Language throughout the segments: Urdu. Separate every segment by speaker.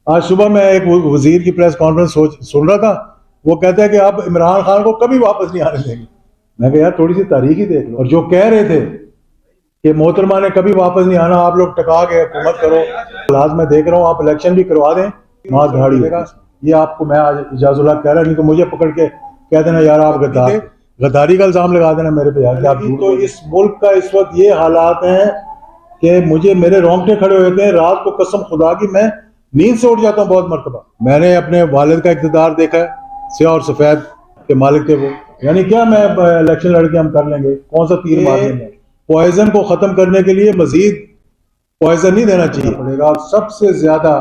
Speaker 1: آج صبح میں ایک وزیر کی پریس کانفرنس سن رہا تھا، وہ کہتا ہے کہ اب عمران خان کو کبھی واپس نہیں آنے دیں گے۔ میں کہا یار تھوڑی سی تاریخ ہی دیکھ لو۔ اور جو کہہ رہے تھے کہ محترمہ نے کبھی واپس نہیں آنا، آپ لوگ ٹکا کے حکومت کرو، حالات میں دیکھ رہا ہوں، آپ الیکشن بھی کروا دیں، ماں دھاڑی ہوگا۔ یہ آپ کو میں آج اجاز اللہ کہہ رہا، نہیں تو مجھے پکڑ کے کہہ دینا یار آپ غداری کا الزام لگا دینا میرے پہ یار کہ آپ جھوٹ بول رہے ہیں۔ اس ملک کا اس وقت یہ حالات ہیں کہ مجھے میرے رونگٹے کھڑے ہوئے تھے رات کو، قسم خدا کی میں نیند سے اٹھ جاتا ہوں بہت مرتبہ۔ میں نے اپنے والد کا اقتدار دیکھا ہے، سیاہ اور سفید کے مالک تھے وہ، یعنی کیا میں الیکشن لڑ کے ہم کر لیں گے، کون سا تیر مار لیں گے۔ پوائزن کو ختم کرنے کے لیے مزید پوائزن نہیں دینا چاہیے پڑے گا۔ سب سے زیادہ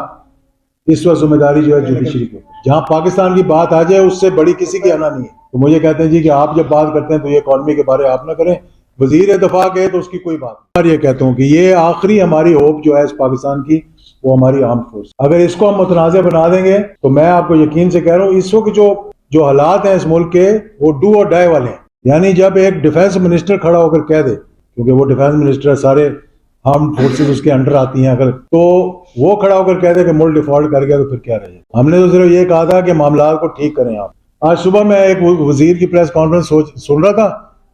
Speaker 1: اس وقت ذمہ داری جو ہے جوڈیشری کی، جہاں پاکستان کی بات آ جائے اس سے بڑی کسی کی آنا نہیں ہے۔ تو مجھے کہتے ہیں جی کہ آپ جب بات کرتے ہیں تو یہ اکانومی کے بارے آپ نہ کریں، وزیر دفاع کے تو اس کی کوئی بات نہیں۔ اور یہ کہتا ہوں کہ یہ آخری ہماری ہوپ جو ہے اس پاکستان کی، وہ ہماری آرم فورس۔ اگر اس کو ہم متنازع بنا دیں گے تو میں آپ کو یقین سے کہہ رہا ہوں اس وقت جو حالات ہیں اس ملک کے، وہ ڈو اور ڈائی والے ہیں۔ یعنی جب ایک ڈیفنس منسٹر کھڑا ہو کر کہہ دے، کیونکہ وہ ڈیفنس منسٹر ہے، سارے آرم فورسز اس کے انڈر آتی ہیں، اگر تو وہ کھڑا ہو کر کہہ دے کہ ملک ڈیفالٹ کر گیا تو پھر کیا رہے۔ ہم نے تو صرف یہ کہا تھا کہ معاملات کو ٹھیک کریں آپ۔ آج صبح میں ایک وزیر کی پریس کانفرنس سن رہا تھا،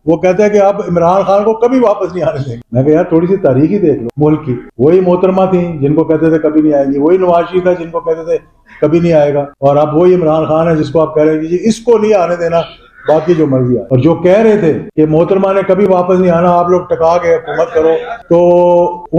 Speaker 1: وہ کہتا ہے کہ اب عمران خان کو کبھی واپس نہیں آنے دیں گے۔ میں کہا یار تھوڑی سی تاریخ ہی دیکھ لو ملک کی۔ وہی محترمہ تھیں جن کو کہتے تھے کبھی نہیں آئیں گی، وہی نواز شریف تھا جن کو کہتے تھے کبھی نہیں آئے گا، اور اب وہی عمران خان ہے جس کو آپ کہہ رہے ہیں کہ جی اس کو نہیں آنے دینا، باقی جو مرضی ہے۔ اور جو کہہ رہے تھے کہ محترمہ نے کبھی واپس نہیں آنا، آپ لوگ ٹکا کے حکومت کرو، تو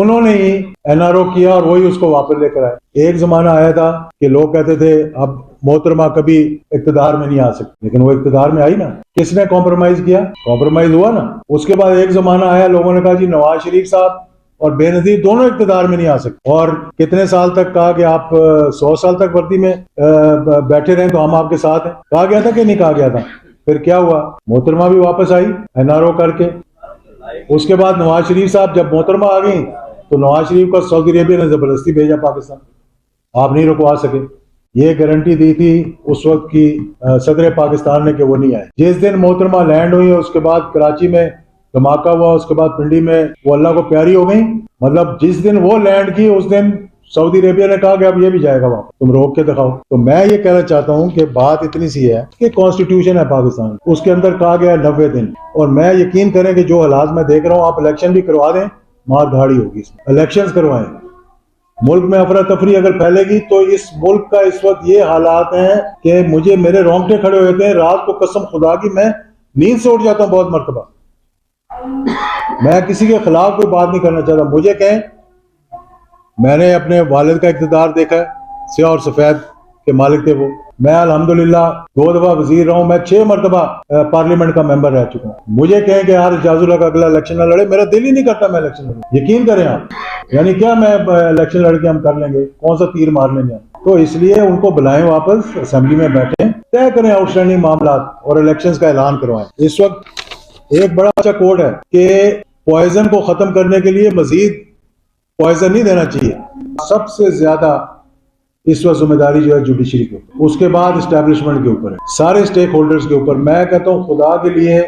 Speaker 1: انہوں نے ہی این آر او کیا اور وہی اس کو واپس لے کر آئے۔ ایک زمانہ آیا تھا کہ لوگ کہتے تھے اب محترمہ کبھی اقتدار میں نہیں آ سکتی، لیکن وہ اقتدار میں آئی نا۔ کس نے کمپرومائز کیا؟ کمپرومائز ہوا نا۔ اس کے بعد ایک زمانہ آیا، لوگوں نے کہا جی نواز شریف صاحب اور بے نظیر دونوں اقتدار میں نہیں آ سکتے، اور کتنے سال تک کہا کہ آپ 100 سال تک وردی میں بیٹھے رہیں تو ہم آپ کے ساتھ ہیں۔ کہا گیا تھا کہ نہیں کہا گیا تھا؟ پھر کیا ہوا؟ محترمہ بھی واپس آئی این آر او کر کے۔ اس کے بعد نواز شریف صاحب جب محترمہ آ گئی تو نواز شریف کو سعودی عربیہ نے زبردستی بھیجا پاکستان، آپ نہیں رکوا سکے۔ یہ گارنٹی دی تھی اس وقت کی صدر پاکستان نے کہ وہ نہیں آئے۔ جس دن محترمہ لینڈ ہوئی، اس کے بعد کراچی میں دھماکہ ہوا، اس کے بعد پنڈی میں وہ اللہ کو پیاری ہو گئی، مطلب جس دن وہ لینڈ کی اس دن سعودی عربیہ نے کہا کہ اب یہ بھی جائے گا واپس، تم روک کے دکھاؤ۔ تو میں یہ کہنا چاہتا ہوں کہ بات اتنی سی ہے کہ کانسٹیٹیوشن ہے پاکستان، اس کے اندر کہا گیا 90 دن، اور میں یقین کریں کہ جو حالات میں دیکھ رہا ہوں، آپ الیکشن بھی کروا دیں، مار دھاڑی ہوگی اس میں۔ الیکشنز کروائیں۔ ملک میں افراتفری اگر پھیلے گی تو اس ملک کا اس وقت یہ حالات ہیں کہ مجھے میرے رونگٹے کھڑے ہوئے تھے رات کو، قسم خدا کی میں نیند سے اٹھ جاتا ہوں بہت مرتبہ۔ میں کسی کے خلاف کوئی بات نہیں کرنا چاہتا، مجھے کہیں میں نے اپنے والد کا اقتدار دیکھا ہے، سیاہ اور سفید کے مالک تھے وہ۔ میں الحمدللہ 2 دفعہ وزیر رہا ہوں، میں 6 مرتبہ پارلیمنٹ کا ممبر رہ چکا ہوں۔ مجھے کہیں کہ یار اجاز اللہ کا اگلا الیکشن نہ لڑے، میرا دل ہی نہیں کرتا میں الیکشن لڑوں۔ یقین کریں آپ، یعنی کیا میں الیکشن لڑ کے ہم کر لیں گے، کون سا تیر مار لیں گے۔ تو اس لیے ان کو بلائیں واپس، اسمبلی میں بیٹھیں، طے کریں آؤٹ اسٹینڈنگ معاملات اور الیکشنز کا اعلان کروائیں۔ اس وقت ایک بڑا اچھا کوڈ ہے کہ پوائزن کو ختم کرنے کے لیے مزید پوائزن نہیں دینا چاہیے۔ سب سے زیادہ اس وقت ذمہ داری جو ہے جوڈیشری کے اوپر، اس کے بعد اسٹیبلشمنٹ کے اوپر ہے، سارے سٹیک ہولڈرز کے اوپر۔ میں کہتا ہوں خدا کے لیے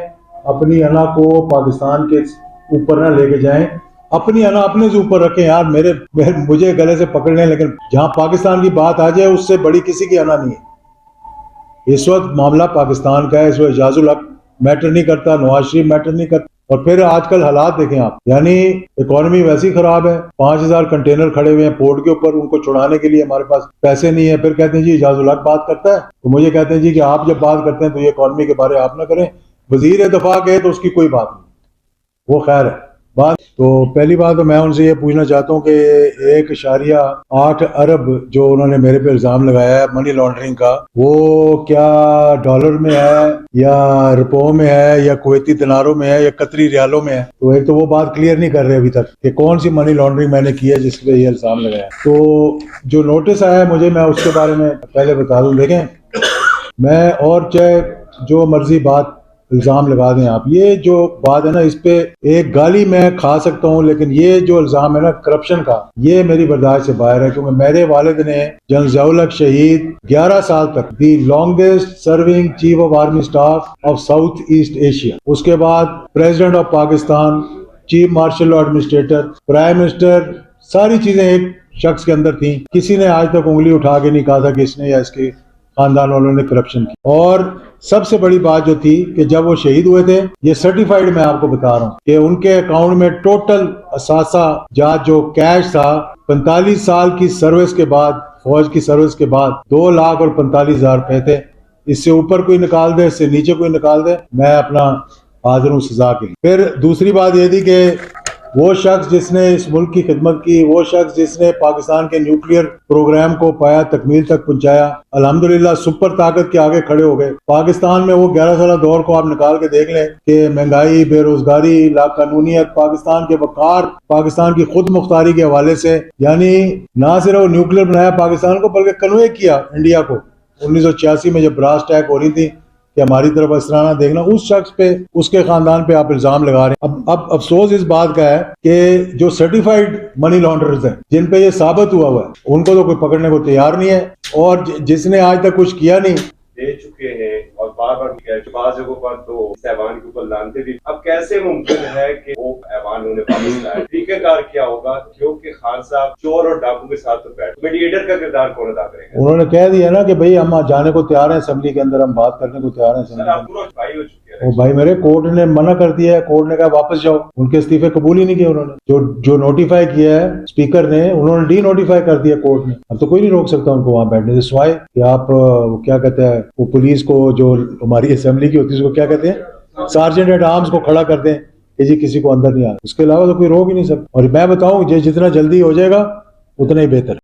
Speaker 1: اپنی انا کو پاکستان کے اوپر نہ لے کے جائیں، اپنی انا اپنے سے اوپر رکھیں۔ یار مجھے گلے سے پکڑ لیں، لیکن جہاں پاکستان کی بات آ جائے اس سے بڑی کسی کی انا نہیں ہے۔ اس وقت معاملہ پاکستان کا ہے، اس وقت اجاز الحق میٹر نہیں کرتا، نواز شریف میٹر نہیں کرتا۔ اور پھر آج کل حالات دیکھیں آپ، یعنی اکانومی ویسی خراب ہے، 5000 کنٹینر کھڑے ہوئے ہیں پورٹ کے اوپر، ان کو چھڑانے کے لیے ہمارے پاس پیسے نہیں ہیں۔ پھر کہتے ہیں جی اجاز الحق بات کرتا ہے، تو مجھے کہتے ہیں جی کہ آپ جب بات کرتے ہیں تو یہ اکانومی کے بارے آپ نہ کریں، وزیر دفاع کے تو اس کی کوئی بات نہیں، وہ خیر ہے بات۔ تو پہلی بات تو میں ان سے یہ پوچھنا چاہتا ہوں کہ 1.8 ارب جو انہوں نے میرے پہ الزام لگایا ہے منی لانڈرنگ کا، وہ کیا ڈالر میں ہے یا روپوں میں ہے یا کویتی دیناروں میں ہے یا قطری ریالوں میں ہے؟ تو ایک تو وہ بات کلیئر نہیں کر رہے ابھی تک کہ کون سی منی لانڈرنگ میں نے کی ہے جس پہ یہ الزام لگایا۔ تو جو نوٹس آیا ہے مجھے، میں اس کے بارے میں پہلے بتا دوں۔ دیکھیں، میں اور چاہے جو مرضی بات الزام لگا دیں آپ، یہ جو بات ہے نا اس پہ ایک گالی میں کھا سکتا ہوں، لیکن یہ جو الزام ہے نا کرپشن کا، یہ میری برداشت سے باہر ہے، کیونکہ میرے والد نے جنرل ضیاء الحق شہید 11 سال تک the longest serving chief of army staff of South East Asia, اس کے بعد president of Pakistan, chief martial administrator, prime minister, ساری چیزیں ایک شخص کے اندر تھیں، کسی نے آج تک انگلی اٹھا کے نہیں کہا تھا کہ اس نے یا اس کے خاندان والوں نے کرپشن کی. اور سب سے بڑی بات جو تھی کہ جب وہ شہید ہوئے تھے، یہ سرٹیفائیڈ میں آپ کو بتا رہا ہوں کہ ان کے اکاؤنٹ میں ٹوٹل اثاثہ جات جو کیش تھا 45 سال کی سروس کے بعد، فوج کی سروس کے بعد 2,45,000 روپے تھے. اس سے اوپر کوئی نکال دے، اس سے نیچے کوئی نکال دے، میں اپنا حاضر ہوں سزا کے لیے. پھر دوسری بات یہ تھی کہ وہ شخص جس نے اس ملک کی خدمت کی، وہ شخص جس نے پاکستان کے نیوکلیئر پروگرام کو پایا تکمیل تک پہنچایا، الحمدللہ سپر طاقت کے آگے کھڑے ہو گئے. پاکستان میں وہ 11 سالہ دور کو آپ نکال کے دیکھ لیں کہ مہنگائی، بے روزگاری، لا قانونیت، پاکستان کے وقار، پاکستان کی خود مختاری کے حوالے سے، یعنی نہ صرف نیوکلیئر بنایا پاکستان کو بلکہ کنوے کیا انڈیا کو. 1986 میں جب براس اٹیک ہو رہی تھی کہ ہماری طرف اس طرح نہ دیکھنا، اس شخص پہ، اس کے خاندان پہ آپ الزام لگا رہے ہیں. اب افسوس اس بات کا ہے کہ جو سرٹیفائیڈ منی لانڈررز ہیں، جن پہ یہ ثابت ہوا ہے، ان کو تو کوئی پکڑنے کو تیار نہیں ہے. اور جس نے آج تک کچھ کیا نہیں
Speaker 2: دے چکے ہیں اور بار بار بعض جگہوں پر تو اس ایوان کے اوپر لانتے بھی. اب کیسے ممکن ہے کہ وہ ایوان انہوں نے واپس لایا؟ طریقہ کار کیا ہوگا؟ کیونکہ خان صاحب چور اور ڈاکو کے ساتھ تو بیٹھ، میڈیٹر کا کردار کون ادا کرے گا؟
Speaker 1: انہوں نے کہہ دیا نا کہ بھئی ہم جانے کو تیار ہیں، اسمبلی کے اندر ہم بات کرنے کو تیار ہیں.
Speaker 2: سر آپ پورا بھائی ہو چکے ہیں.
Speaker 1: وہ بھائی میرے کورٹ نے منع کر دیا ہے، کورٹ نے کہا واپس جاؤ. ان کے استعفے قبول ہی نہیں کیے انہوں نے. جو نوٹیفائی کیا ہے اسپیکر نے، انہوں نے ڈی نوٹیفائی کر دیا کورٹ نے. اب تو کوئی نہیں روک سکتا ان کو وہاں بیٹھنے سے، سوائے کہ آپ کیا کہتے ہیں وہ پولیس کو، جو ہماری اسمبلی کی ہوتی ہے اس کو کیا کہتے ہیں، سارجنٹ ایٹ آرمز کو کھڑا کر دیں کہ جی کسی کو اندر نہیں آنا. اس کے علاوہ تو کوئی روک ہی نہیں سکتا. اور میں بتاؤں جتنا جلدی ہو جائے گا اتنا ہی بہتر ہے.